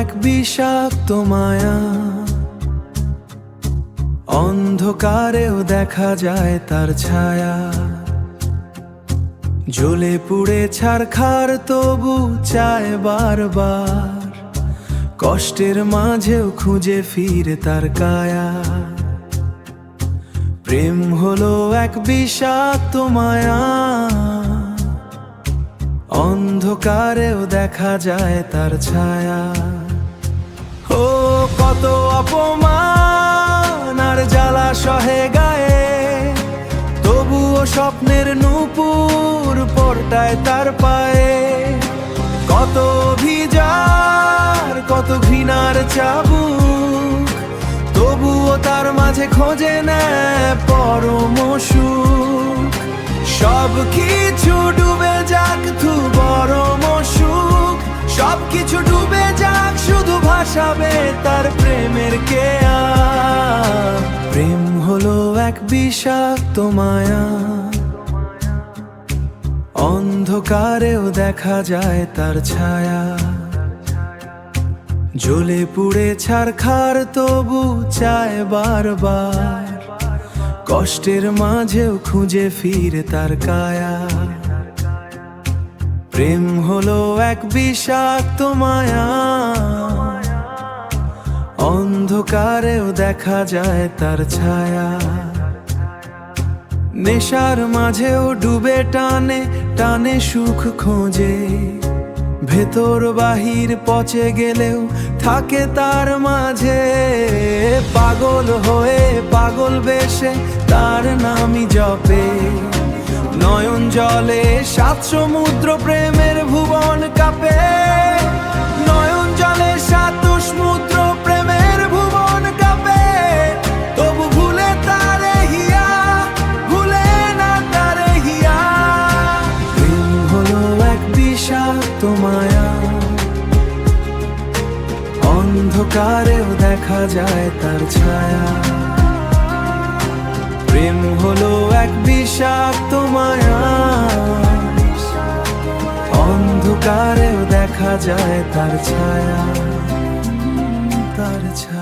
এক বিষাক্ত মায়া, অন্ধকারেও দেখা যায় তার ছায়া। জ্বলে পুড়ে ছারখার তবু চায় বারবার, কষ্টের মাঝেও খুঁজে ফিরে তার কায়া। প্রেম হলো এক বিষাক্ত মায়া, অন্ধকারেও দেখা যায় তার ছায়া। ও কত অপমান আর জ্বালা সহে গায়ে, তবুও স্বপ্নের নূপুর পড়টায় তার পায়ে। কত অভিযান, কত ঘৃণার চাবুক, তবুও তার মাঝে খোঁজে নেয় পরম সুখ। সব কিছু ডুবে যাক তু পরম সুখ, সব কিছু ডুবে যাক শুধু ভাসাবে তার প্রেমের কেয়া। প্রেম হলো এক বিষাক্ত মায়া, অন্ধকারেও দেখা যায় তার ছায়া। জ্বলে পুড়ে ছারখার তবু চায় বারবার, কষ্টের মাঝেও খুঁজে ফিরে তার কায়া। প্রেম হলো এক বিষাক্ত মায়া, অন্ধকারেও দেখা যায় তার ছায়া। নেশার মাঝেও ডুবে টানে টানে সুখ খোঁজে, ভেতর বাহির পচে গেলেও থাকে তার মাঝে। পাগল হয়ে পাগল বেশে তার নামই জপে, নয়ন জলে সাত সমুদ্র প্রেমের ভুবন কাঁপে। নয়ন জলে সাত সমুদ্র প্রেমের ভুবন কাঁপে, তবু ভুলে তারে হিয়া, ভুলে না তারে হিয়া। প্রেম হলো এক বিষাক্ত মায়া, অন্ধকারেও দেখা যায় তার ছায়া। প্রেম হলো এক বিষাক্ত মায়া, অন্ধকারেও দেখা যায় তার ছায়া, তার ছায়া।